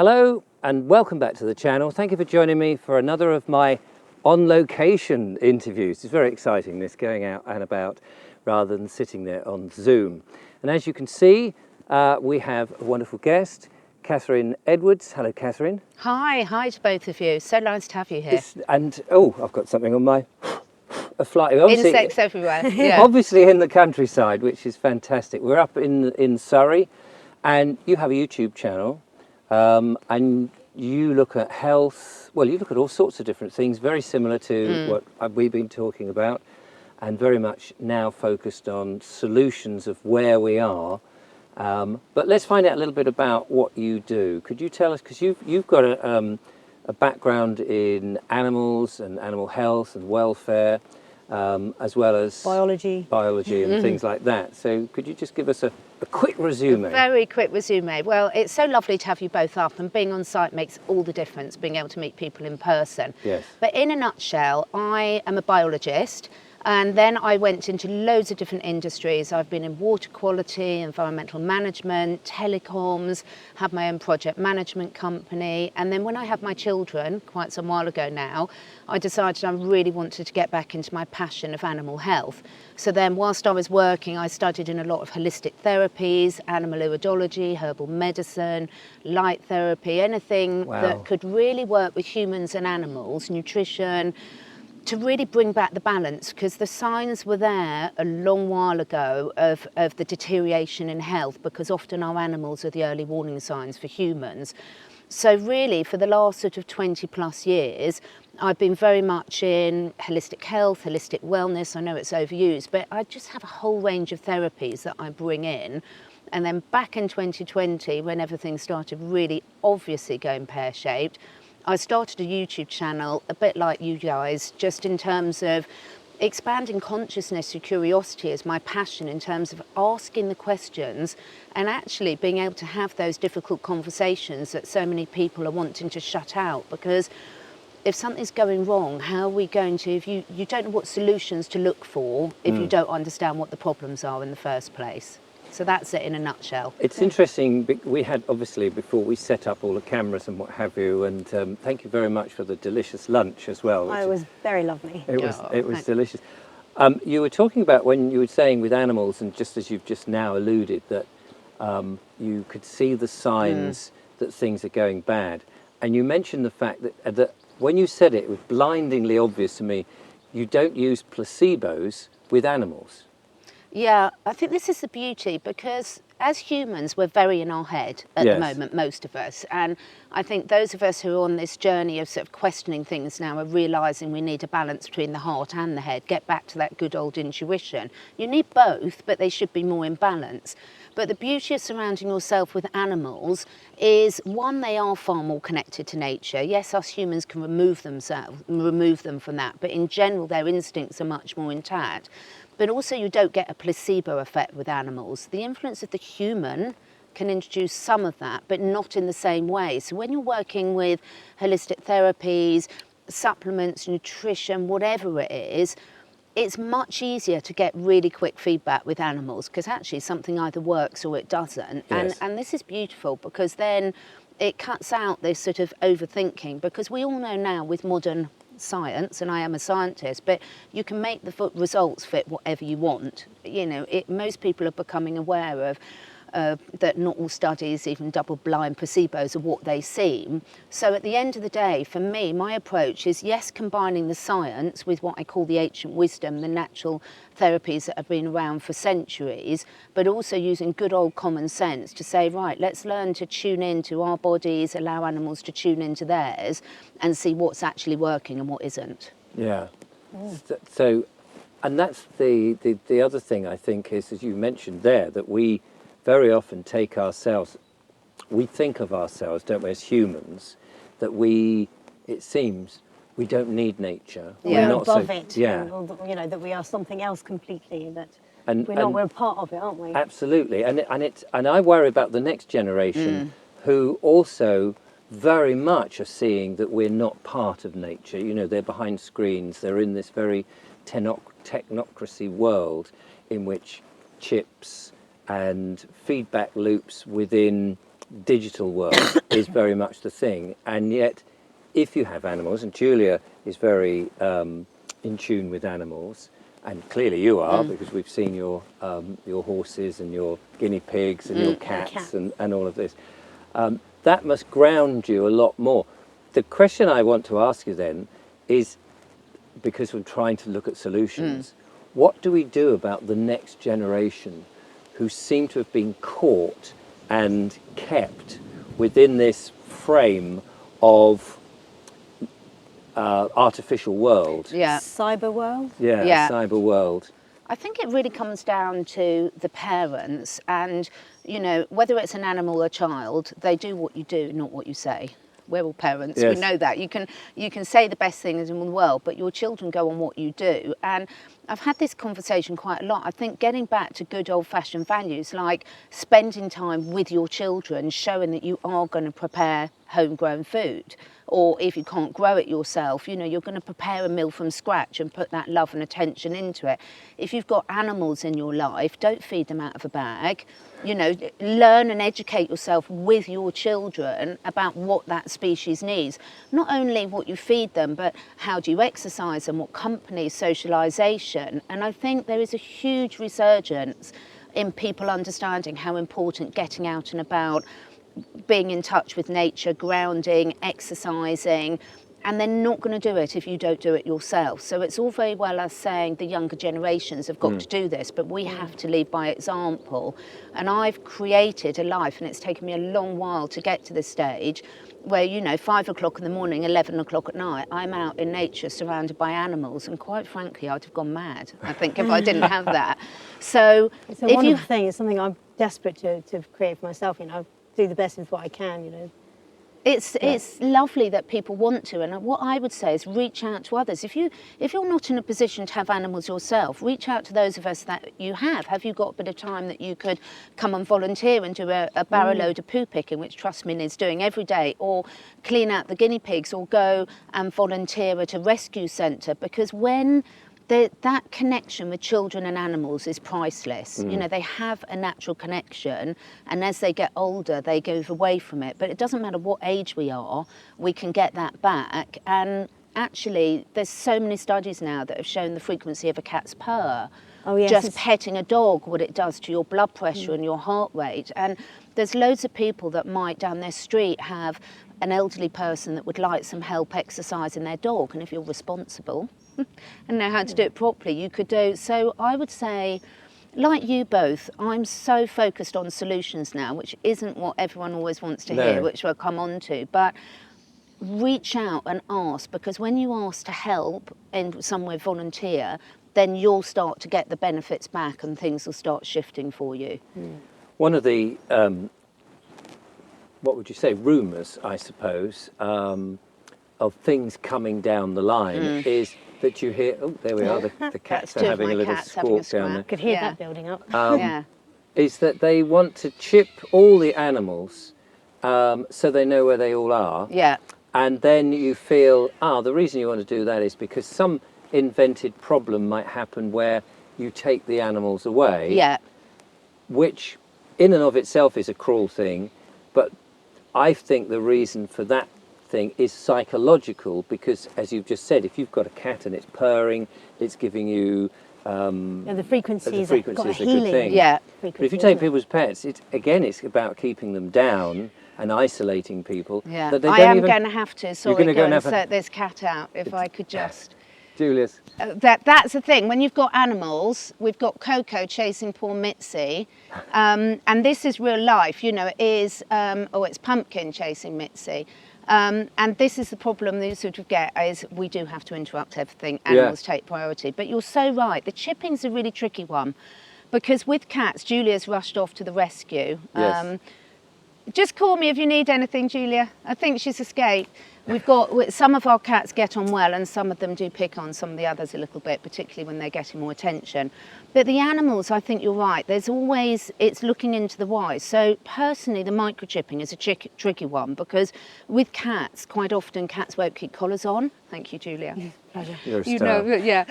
Hello and welcome back to the channel. Thank you for joining me for another of my on-location interviews. It's very exciting, this going out and about rather than sitting there on Zoom. And as you can see, we have a wonderful guest, Catherine Edwards. Hello, Catherine. Hi to both of you. So nice to have you here. I've got something on my fly. Insects everywhere. Yeah. Obviously in the countryside, which is fantastic. We're up in Surrey, and you have a YouTube channel. And you look at health, well, you look at all sorts of different things, very similar to what we've been talking about, and very much now focused on solutions of where we are. But let's find out a little bit about what you do. Could you tell us, because you've got a background in animals and animal health and welfare, as well as biology and things like that. So could you just give us a quick resume? A very quick resume. Well, it's so lovely to have you both up, and being on site makes all the difference, being able to meet people in person. Yes. But in a nutshell, I am a biologist, and then I went into loads of different industries. I've been in water quality, environmental management, telecoms, have my own project management company. And then when I had my children, quite some while ago now, I decided I really wanted to get back into my passion of animal health. So then whilst I was working, I studied in a lot of holistic therapies, animal iridology, herbal medicine, light therapy, anything that could really work with humans and animals, nutrition, to really bring back the balance, because the signs were there a long while ago of the deterioration in health, because often our animals are the early warning signs for humans. So really, for the last sort of 20 plus years, I've been very much in holistic health, holistic wellness. I know it's overused, but I just have a whole range of therapies that I bring in. And then back in 2020, when everything started really obviously going pear-shaped, I started a YouTube channel, a bit like you guys, just in terms of expanding consciousness through curiosity is my passion, in terms of asking the questions and actually being able to have those difficult conversations that so many people are wanting to shut out. Because if something's going wrong, how are we going to, if you don't know what solutions to look for, if you don't understand what the problems are in the first place. So that's it in a nutshell. It's interesting. We had, obviously, before we set up all the cameras and what have you, and thank you very much for the delicious lunch as well. It was very lovely. It was delicious. You were talking about, when you were saying with animals, and just as you've just now alluded, that you could see the signs that things are going bad. And you mentioned the fact that when you said it, it was blindingly obvious to me, you don't use placebos with animals. Yeah, I think this is the beauty, because as humans, we're very in our head at the moment, most of us. And I think those of us who are on this journey of sort of questioning things now are realising we need a balance between the heart and the head, get back to that good old intuition. You need both, but they should be more in balance. But the beauty of surrounding yourself with animals is, one, they are far more connected to nature. Yes, us humans can remove them from that, but in general, their instincts are much more intact. But also, you don't get a placebo effect with animals. The influence of the human can introduce some of that, but not in the same way. So when you're working with holistic therapies, supplements, nutrition, whatever it is, it's much easier to get really quick feedback with animals, because actually something either works or it doesn't. Yes. And this is beautiful, because then it cuts out this sort of overthinking, because we all know now with modern science, and I am a scientist, but you can make the results fit whatever you want. You know, most people are becoming aware of that not all studies, even double-blind placebos, are what they seem. So at the end of the day, for me, my approach is, yes, combining the science with what I call the ancient wisdom, the natural therapies that have been around for centuries, but also using good old common sense to say, right, let's learn to tune into our bodies, allow animals to tune into theirs, and see what's actually working and what isn't. Yeah. So, and that's the other thing, I think, is, as you mentioned there, that we very often take ourselves, we think of ourselves, don't we, as humans, that it seems, we don't need nature. We're not above it. Yeah. You know, that we are something else completely, that and we're a part of it, aren't we? Absolutely. And I worry about the next generation who also very much are seeing that we're not part of nature. You know, they're behind screens, they're in this very technocracy world in which chips and feedback loops within digital world is very much the thing. And yet, if you have animals, and Julia is very in tune with animals, and clearly you are, because we've seen your horses and your guinea pigs and your cats and all of this, that must ground you a lot more. The question I want to ask you then is, because we're trying to look at solutions, what do we do about the next generation who seem to have been caught and kept within this frame of artificial world? Yeah. Cyber world? Yeah. Cyber world. I think it really comes down to the parents, and you know, whether it's an animal or a child, they do what you do, not what you say. We're all parents, Yes. we know that. You can say the best things in the world, but your children go on what you do. And I've had this conversation quite a lot. I think getting back to good old-fashioned values, like spending time with your children, showing that you are going to prepare homegrown food, or if you can't grow it yourself, you know, you're going to prepare a meal from scratch and put that love and attention into it. If you've got animals in your life, don't feed them out of a bag. You know, learn and educate yourself with your children about what that species needs. Not only what you feed them, but how do you exercise them, what company, socialisation. And I think there is a huge resurgence in people understanding how important getting out and about, being in touch with nature, grounding, exercising, and they're not going to do it if you don't do it yourself. So it's all very well us saying the younger generations have got to do this, but we have to lead by example. And I've created a life, and it's taken me a long while to get to this stage, where, you know, 5 o'clock in the morning, 11 o'clock at night, I'm out in nature surrounded by animals, and quite frankly, I'd have gone mad, I think, if I didn't have that. So It's a if wonderful thing. It's something I'm desperate to create for myself. You know, I do the best with what I can, you know. It's lovely that people want to, and what I would say is reach out to others. If you're not in a position to have animals yourself, reach out to those of us that you have. Have you got a bit of time that you could come and volunteer and do a barrow load of poo picking, which trust me is doing every day, or clean out the guinea pigs, or go and volunteer at a rescue centre? Because when that connection with children and animals is priceless. You know, they have a natural connection, and as they get older, they go away from it. But it doesn't matter what age we are, we can get that back. And actually, there's so many studies now that have shown the frequency of a cat's purr. Oh, yes, Just petting a dog, what it does to your blood pressure and your heart rate. And there's loads of people that might down their street have an elderly person that would like some help exercising their dog. And if you're responsible and know how to do it properly, you could do. So I would say, like you both, I'm so focused on solutions now, which isn't what everyone always wants to hear, which we'll come on to. But reach out and ask, because when you ask to help and somewhere volunteer, then you'll start to get the benefits back and things will start shifting for you. One of the, what would you say, rumours, I suppose, of things coming down the line is that you hear, oh, there we are, the cats are having a little squawk down there. Could hear that building up. Yeah. Is that they want to chip all the animals so they know where they all are. Yeah. And then you feel, the reason you want to do that is because some invented problem might happen where you take the animals away. Yeah. Which in and of itself is a cruel thing, but I think the reason for that thing is psychological, because as you've just said, if you've got a cat and it's purring, it's giving you The frequencies the got a frequency's a good healing. thing. Yeah. But if you take people's pets, it's about keeping them down and isolating people. Yeah. That they I don't am even, going to have to, sorry, gonna go and and have a- set this cat out, if I could just. Julius. That's the thing. When you've got animals, we've got Coco chasing poor Mitzi, and this is real life. You know, it is. It's Pumpkin chasing Mitzi, and this is the problem that you sort of get is we do have to interrupt everything. Animals take priority. But you're so right. The chipping's a really tricky one, because with cats, Julia's rushed off to the rescue. Yes. Just call me if you need anything, Julia. I think she's escaped. We've got some of our cats get on well, and some of them do pick on some of the others a little bit, particularly when they're getting more attention. But the animals, I think you're right. It's looking into the why. So personally, the microchipping is a tricky one, because with cats, quite often cats won't keep collars on. Thank you, Julia. Pleasure. You're a You star. know, yeah.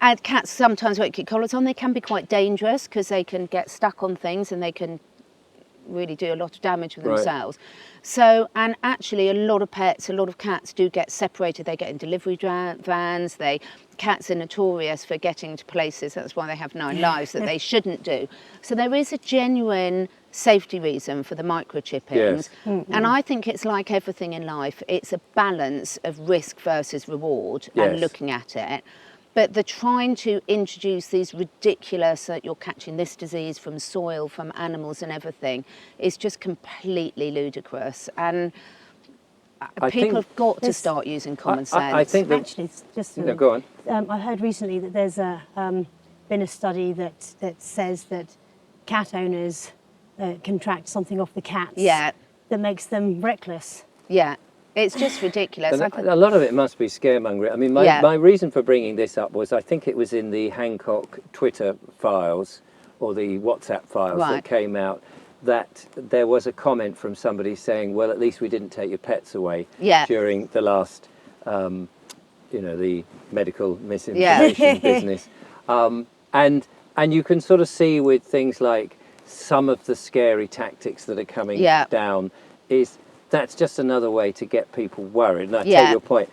And cats sometimes won't keep collars on. They can be quite dangerous because they can get stuck on things and they can really do a lot of damage with Right. themselves. So, and actually a lot of pets, a lot of cats do get separated. They get in delivery vans. Cats are notorious for getting to places, that's why they have 9 lives, that they shouldn't do. So there is a genuine safety reason for the microchippings. Yes. And I think it's like everything in life. It's a balance of risk versus reward and Yes. looking at it. But the trying to introduce these ridiculous, that you're catching this disease from soil, from animals and everything, is just completely ludicrous. And I people think have got to there's- start using common sense. I think that... Actually, it's just No, go on. I heard recently that there's been a study that says that cat owners contract something off the cats Yeah. that makes them reckless. Yeah, it's just ridiculous. And a lot of it must be scaremongering. I mean, my reason for bringing this up was I think it was in the Hancock Twitter files or the WhatsApp files Right. that came out, that there was a comment from somebody saying, well, at least we didn't take your pets away Yeah. during the last, the medical misinformation business. And you can sort of see with things like some of the scary tactics that are coming down that's just another way to get people worried. And I take your point.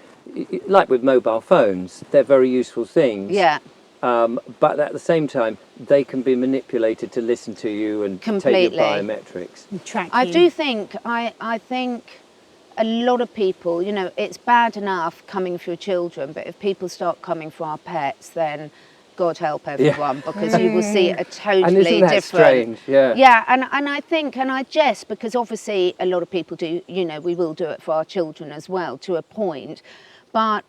Like with mobile phones, they're very useful things. Yeah. But at the same time, they can be manipulated to listen to you and Completely. take your biometrics. Track I you. do think, I think a lot of people, it's bad enough coming for your children, but if people start coming for our pets, then God help everyone, because you will see a totally And isn't that different... strange? Yeah. Yeah, and I think, and I jest, because obviously a lot of people do, we will do it for our children as well, to a point, but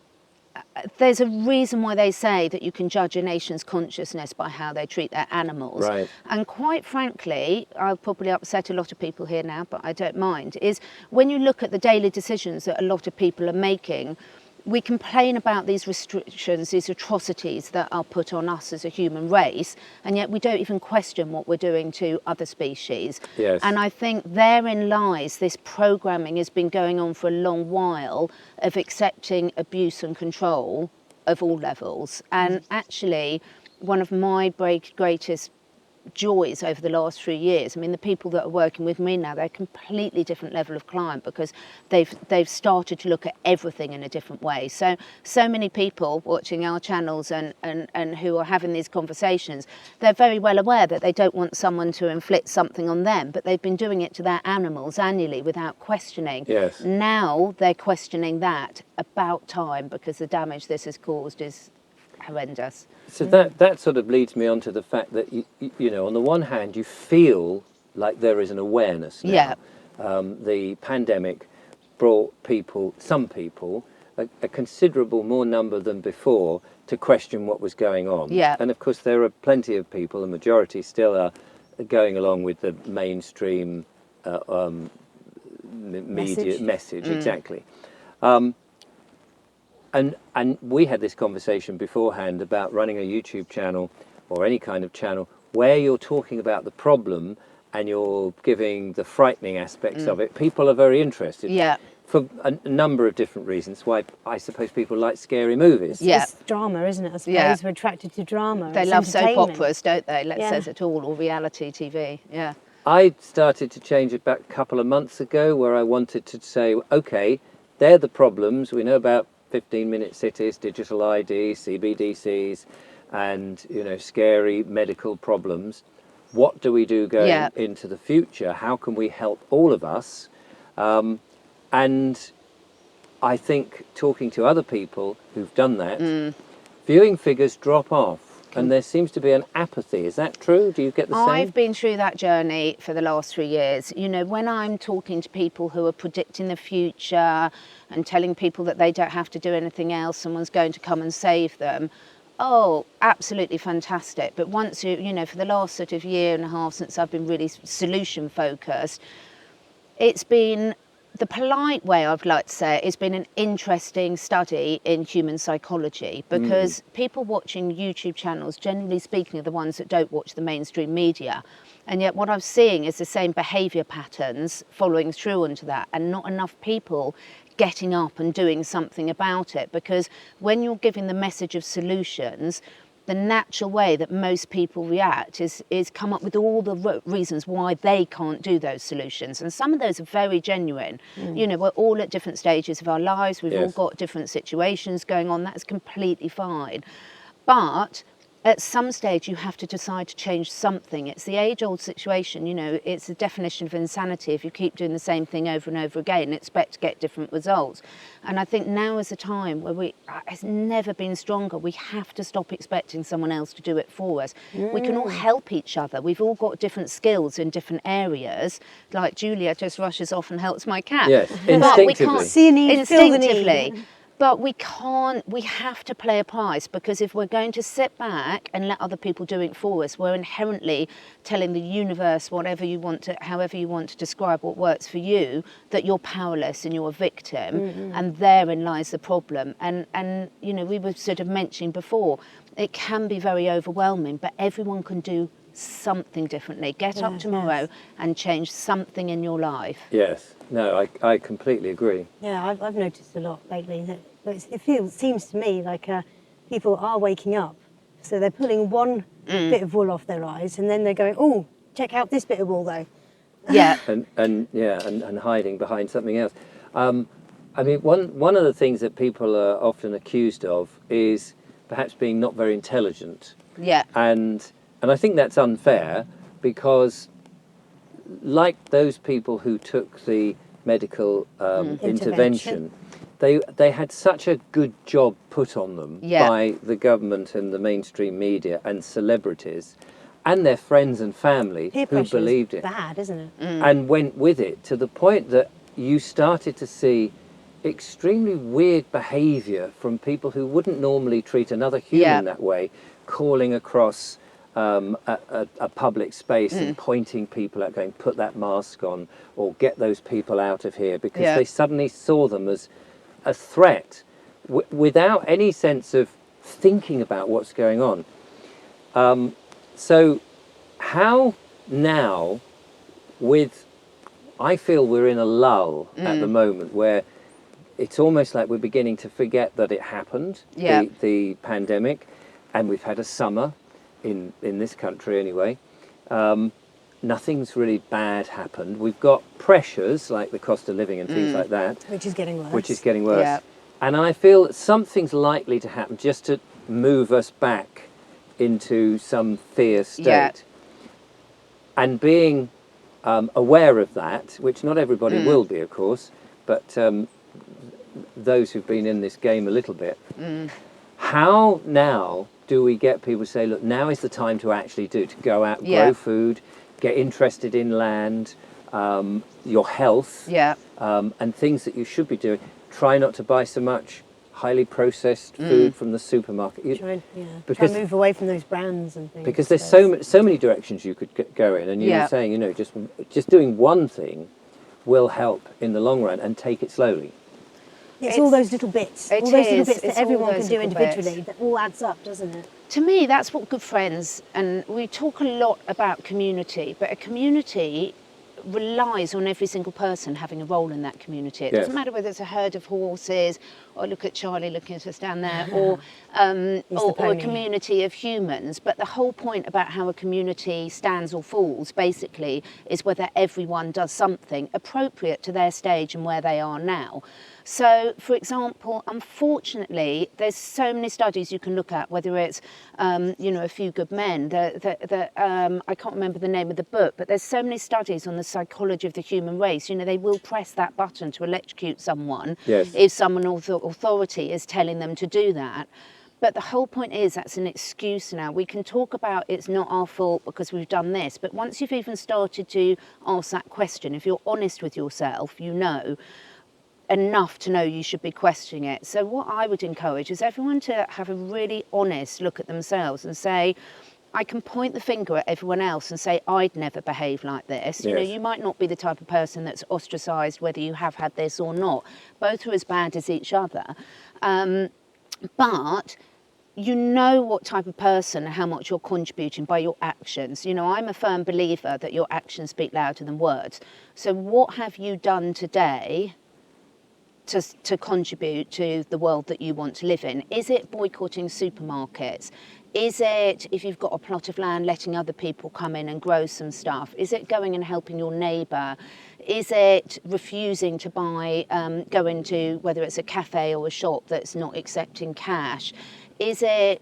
there's a reason why they say that you can judge a nation's consciousness by how they treat their animals. Right. And quite frankly, I'll probably upset a lot of people here now, but I don't mind, is when you look at the daily decisions that a lot of people are making, we complain about these restrictions, these atrocities that are put on us as a human race, and yet we don't even question what we're doing to other species. Yes. And I think therein lies this programming has been going on for a long while of accepting abuse and control of all levels. And actually, one of my greatest joys over the last 3 years, I mean, the people that are working with me now, they're a completely different level of client, because they've started to look at everything in a different way. So many people watching our channels and who are having these conversations, they're very well aware that they don't want someone to inflict something on them, but they've been doing it to their animals annually without questioning. Yes. Now they're questioning that. About time, because the damage this has caused is horrendous. So that sort of leads me on to the fact that, on the one hand, you feel like there is an awareness now. Yeah. The pandemic brought some people, a considerable more number than before, to question what was going on. Yeah. And of course, there are plenty of people, the majority still are going along with the mainstream media message, exactly. And we had this conversation beforehand about running a YouTube channel or any kind of channel where you're talking about the problem and you're giving the frightening aspects of it. People are very interested. Yeah. For a number of different reasons. Why I suppose people like scary movies. Yeah. It's drama, isn't it? I suppose Yeah. we're attracted to drama. They It's love soap entertainment. operas, don't they? Let's Yeah. says it all, or reality TV. Yeah. I started to change it back a couple of months ago, where I wanted to say, okay, they're the problems. We know about 15-minute cities, digital ID, CBDCs, and scary medical problems. What do we do going into the future? How can we help all of us? And I think talking to other people who've done that, viewing figures drop off. And there seems to be an apathy. Is that true? Do you get the same? I've been through that journey for the last 3 years. When I'm talking to people who are predicting the future and telling people that they don't have to do anything else, someone's going to come and save them. Oh, absolutely fantastic. But once for the last sort of year and a half since I've been really solution focused, it's been, the polite way I'd like to say it, it's been an interesting study in human psychology, because people watching YouTube channels, generally speaking, are the ones that don't watch the mainstream media. And yet what I'm seeing is the same behaviour patterns following through onto that, and not enough people getting up and doing something about it. Because when you're giving the message of solutions, the natural way that most people react is come up with all the reasons why they can't do those solutions. And some of those are very genuine. You know, we're all at different stages of our lives. We've all got different situations going on. That's completely fine. But at some stage, you have to decide to change something. It's the age-old situation, you know, it's the definition of insanity. If you keep doing the same thing over and over again and expect to get different results. And I think now is a time where it's never been stronger. We have to stop expecting someone else to do it for us. We can all help each other. We've all got different skills in different areas. Like Julia just rushes off and helps my cat. Yes, But we instinctively. can't See a need, feel the need. instinctively. But we have to play a price, because if we're going to sit back and let other people do it for us, we're inherently telling the universe, however you want to describe what works for you, that you're powerless and you're a victim, and therein lies the problem. And you know, we were sort of mentioning before, it can be very overwhelming, but everyone can do something differently. Get up tomorrow and change something in your life. Yes, no, I completely agree. Yeah, I've noticed a lot lately that seems to me like people are waking up. So they're pulling one bit of wool off their eyes, and then they're going, oh, check out this bit of wool though. Yeah. and hiding behind something else. I mean, one of the things that people are often accused of is perhaps being not very intelligent. Yeah. And I think that's unfair, because like those people who took the medical intervention, they had such a good job put on them by the government and the mainstream media and celebrities and their friends and family who believed it. Bad, isn't it? And went with it, to the point that you started to see extremely weird behaviour from people who wouldn't normally treat another human that way, calling across a public space and pointing people out, going, put that mask on, or get those people out of here, because they suddenly saw them as a threat without any sense of thinking about what's going on. So how now, I feel we're in a lull at the moment where it's almost like we're beginning to forget that it happened, the pandemic, and we've had a summer in this country anyway. Nothing's really bad happened. We've got pressures like the cost of living and things like that. Which is getting worse. Yeah. And I feel that something's likely to happen just to move us back into some fear state. Yeah. And being aware of that, which not everybody will be, of course, but those who've been in this game a little bit, how now do we get people to say, look, now is the time to actually to go out, grow food, get interested in land, your health, and things that you should be doing. Try not to buy so much highly processed food from the supermarket. Try and move away from those brands and things. Because there's so many directions you could go in, and you were saying, you know, just doing one thing will help in the long run, and take it slowly. It's all those little bits. All those little bits that everyone can do individually. Bits. That all adds up, doesn't it? To me, that's what good friends, and we talk a lot about community, but a community relies on every single person having a role in that community. It doesn't matter whether it's a herd of horses, or look at Charlie looking at us down there, or a community of humans. But the whole point about how a community stands or falls, basically, is whether everyone does something appropriate to their stage and where they are now. So, for example, unfortunately, there's so many studies you can look at, whether it's, A Few Good Men, I can't remember the name of the book, but there's so many studies on the psychology of the human race. You know, they will press that button to electrocute someone if someone of authority is telling them to do that. But the whole point is that's an excuse now. We can talk about it's not our fault because we've done this, but once you've even started to ask that question, if you're honest with yourself, you know enough to know you should be questioning it. So what I would encourage is everyone to have a really honest look at themselves and say, I can point the finger at everyone else and say, I'd never behave like this. You know, you might not be the type of person that's ostracised whether you have had this or not. Both are as bad as each other. But you know what type of person and how much you're contributing by your actions. You know, I'm a firm believer that your actions speak louder than words. So what have you done today to contribute to the world that you want to live in? Is it boycotting supermarkets? Is it, if you've got a plot of land, letting other people come in and grow some stuff? Is it going and helping your neighbour? Is it refusing to buy, go into, whether it's a cafe or a shop that's not accepting cash? Is it,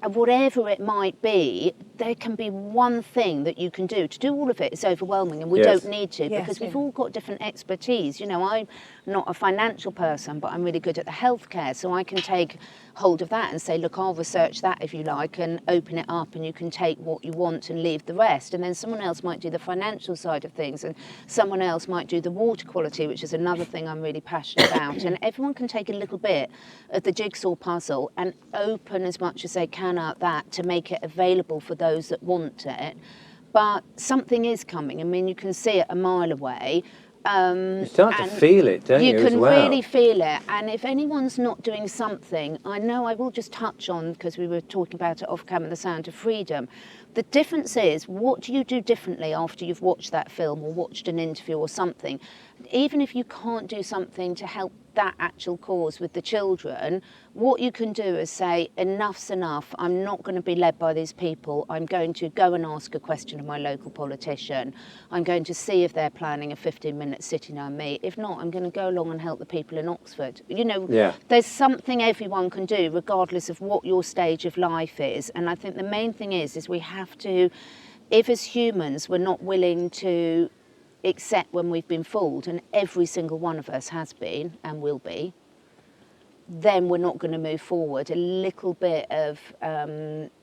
whatever it might be, there can be one thing that you can do. To do all of it is overwhelming, and we Yes. don't need to, Yes, because we've yeah. all got different expertise. You know, I'm not a financial person, but I'm really good at the healthcare, so I can take hold of that and say, look, I'll research that if you like, and open it up, and you can take what you want and leave the rest. And then someone else might do the financial side of things, and someone else might do the water quality, which is another thing I'm really passionate about. And everyone can take a little bit of the jigsaw puzzle and open as much as they can out that to make it available for those that want it. But something is coming. I mean, you can see it a mile away. You start to and feel it, don't you, you as can well? really feel it. And if anyone's not doing something, I know I will just touch on, because we were talking about it off camera, The Sound of Freedom. The difference is, what do you do differently after you've watched that film or watched an interview or something? Even if you can't do something to help that actual cause with the children, what you can do is say, enough's enough. I'm not going to be led by these people. I'm going to go and ask a question of my local politician. I'm going to see if they're planning a 15-minute sitting on me. If not, I'm going to go along and help the people in Oxford. You know, Yeah. there's something everyone can do, regardless of what your stage of life is. And I think the main thing is we have to, if as humans we're not willing to accept when we've been fooled, and every single one of us has been and will be, then we're not going to move forward. A little bit of,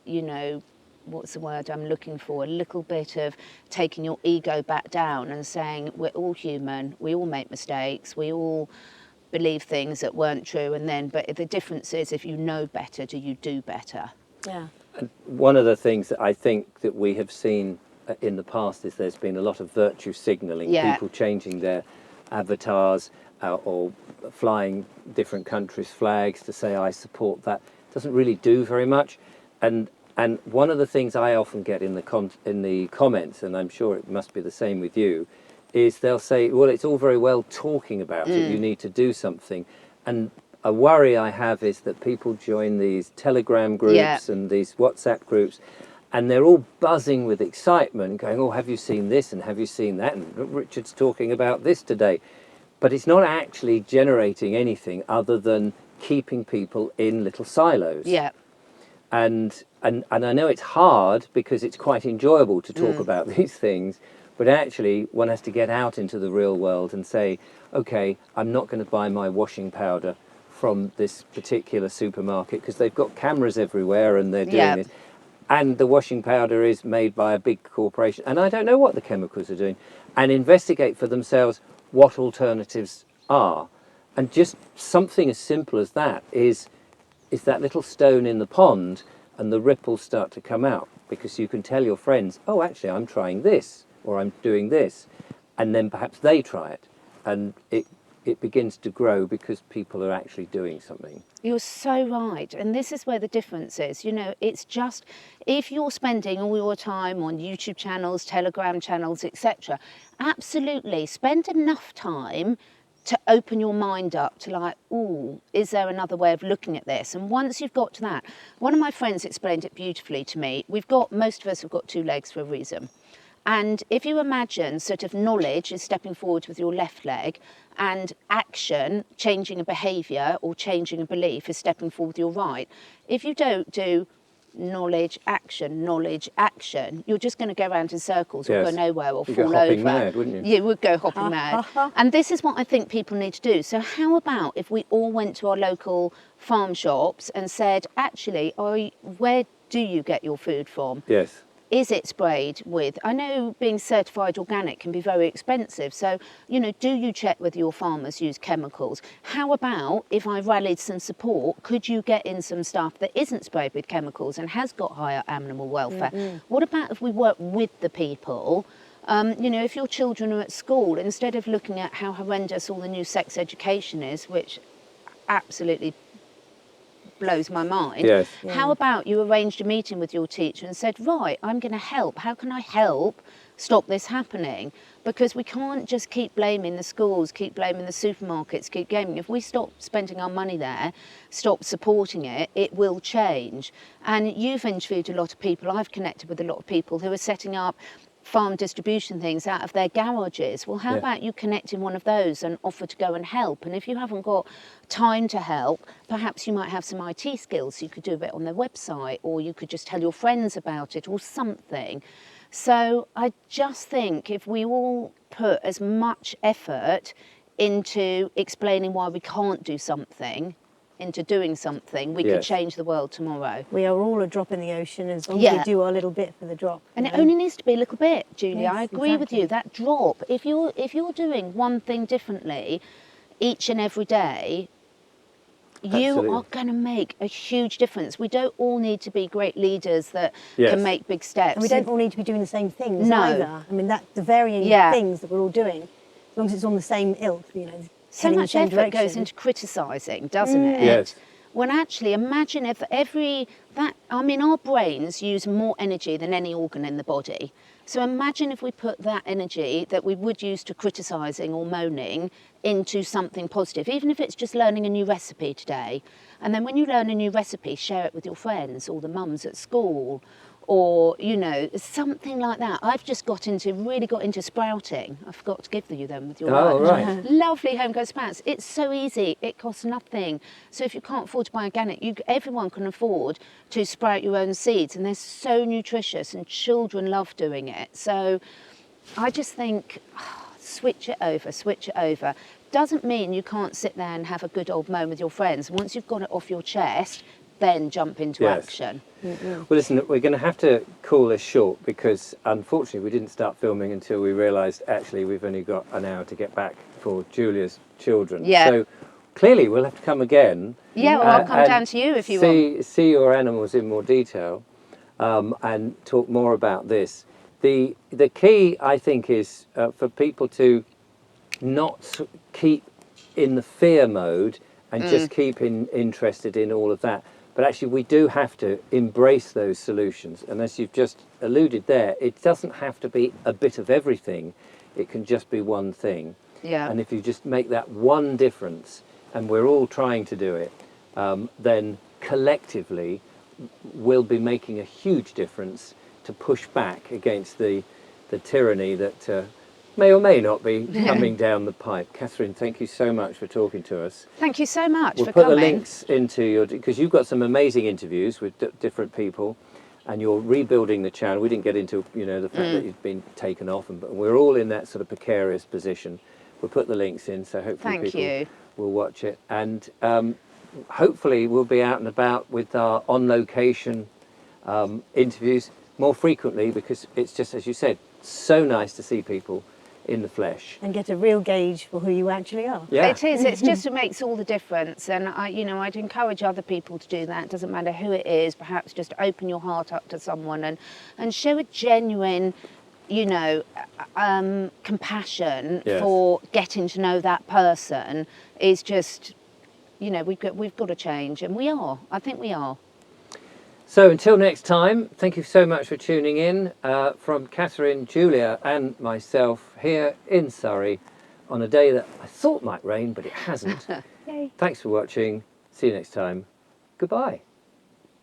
you know, what's the word I'm looking for? A little bit of taking your ego back down and saying, we're all human, we all make mistakes, we all believe things that weren't true, and then, but the difference is, if you know better, do you do better? Yeah. One of the things that I think that we have seen in the past is there's been a lot of virtue signalling, Yeah. people changing their avatars or flying different countries' flags to say I support that. Doesn't really do very much. And one of the things I often get in the comments, and I'm sure it must be the same with you, is they'll say, well, it's all very well talking about it, you need to do something. And a worry I have is that people join these Telegram groups Yeah. and these WhatsApp groups, and they're all buzzing with excitement, going, oh, have you seen this and have you seen that? And Richard's talking about this today. But it's not actually generating anything other than keeping people in little silos. Yeah. And I know it's hard because it's quite enjoyable to talk about these things, but actually one has to get out into the real world and say, okay, I'm not going to buy my washing powder from this particular supermarket because they've got cameras everywhere and they're doing Yeah. this. And the washing powder is made by a big corporation, and I don't know what the chemicals are doing, and investigate for themselves what alternatives are. And just something as simple as that is that little stone in the pond, and the ripples start to come out, because you can tell your friends, oh, actually, I'm trying this, or I'm doing this, and then perhaps they try it, and it begins to grow because people are actually doing something. You're so right. And this is where the difference is. You know, it's just, if you're spending all your time on YouTube channels, Telegram channels, etc., absolutely spend enough time to open your mind up to like, ooh, is there another way of looking at this? And once you've got to that, one of my friends explained it beautifully to me. Most of us have got two legs for a reason. And if you imagine sort of knowledge is stepping forward with your left leg, and action, changing a behaviour or changing a belief, is stepping forward with your right. If you don't do knowledge, action, you're just going to go around in circles or Yes. go nowhere or You'd go fall hopping over. mad, wouldn't you? You would go hopping mad. And this is what I think people need to do. So how about if we all went to our local farm shops and said, actually, where do you get your food from? Yes. Is it sprayed with? I know being certified organic can be very expensive. So, you know, do you check whether your farmers use chemicals? How about if I rallied some support, could you get in some stuff that isn't sprayed with chemicals and has got higher animal welfare? What about if we work with the people? You know, if your children are at school, instead of looking at how horrendous all the new sex education is, which absolutely blows my mind. Yes. How about you arranged a meeting with your teacher and said, right, I'm going to help. How can I help stop this happening? Because we can't just keep blaming the schools, keep blaming the supermarkets, keep blaming. If we stop spending our money there, stop supporting it, it will change. And you've interviewed a lot of people, I've connected with a lot of people who are setting up farm distribution things out of their garages. Well, how about you connect in one of those and offer to go and help? And if you haven't got time to help, perhaps you might have some IT skills. You could do a bit on their website, or you could just tell your friends about it or something. So I just think if we all put as much effort into explaining why we can't do something, into doing something, we could change the world tomorrow. We are all a drop in the ocean as long as we do our little bit for the drop. And it only needs to be a little bit, Julia. Yes, I agree with you. exactly. That drop, if you're doing one thing differently each and every day, you are going to make a huge difference. We don't all need to be great leaders that can make big steps. And we don't all need to be doing the same things No. either. I mean, the varying things that we're all doing, as long as it's on the same ilk, you know. So heading in the much same effort direction. goes into criticising, doesn't it? Yes. When actually, imagine if our brains use more energy than any organ in the body. So imagine if we put that energy that we would use to criticising or moaning into something positive, even if it's just learning a new recipe today. And then when you learn a new recipe, share it with your friends or the mums at school, or, you know, something like that. I've just really got into sprouting. I forgot to give you them with your lunch. Right. Lovely homegrown sprouts. It's so easy. It costs nothing. So if you can't afford to buy organic, everyone can afford to sprout your own seeds, and they're so nutritious, and children love doing it. So I just think, switch it over. Doesn't mean you can't sit there and have a good old moan with your friends. Once you've got it off your chest, then jump into action. Well, listen, we're going to have to call this short because unfortunately we didn't start filming until we realised actually we've only got an hour to get back for Julia's children. Yeah. So clearly we'll have to come again. Yeah, well, I'll come and down to you if you want. See your animals in more detail and talk more about this. The key, I think, is for people to not keep in the fear mode and just keep interested in all of that. But actually, we do have to embrace those solutions. And as you've just alluded there, it doesn't have to be a bit of everything. It can just be one thing. Yeah. And if you just make that one difference, and we're all trying to do it, then collectively we'll be making a huge difference to push back against the tyranny that may or may not be coming down the pipe. Catherine, thank you so much for talking to us. Thank you so much We'll for put coming. the links into your, because you've got some amazing interviews with different people, and you're rebuilding the channel. We didn't get into, you know, the fact that you've been taken off, and we're all in that sort of precarious position. We'll put the links in, so hopefully people will watch it, and hopefully we'll be out and about with our on-location interviews more frequently, because it's just, as you said, so nice to see people in the flesh and get a real gauge for who you actually are. Yeah. It is. It's just, it makes all the difference. And I'd encourage other people to do that. It doesn't matter who it is. Perhaps just open your heart up to someone and show a genuine, compassion for getting to know that person. Is just, we've got to change, and we are. I think we are. So until next time, thank you so much for tuning in from Catherine, Julia and myself here in Surrey on a day that I thought might rain, but it hasn't. Thanks for watching. See you next time. Goodbye.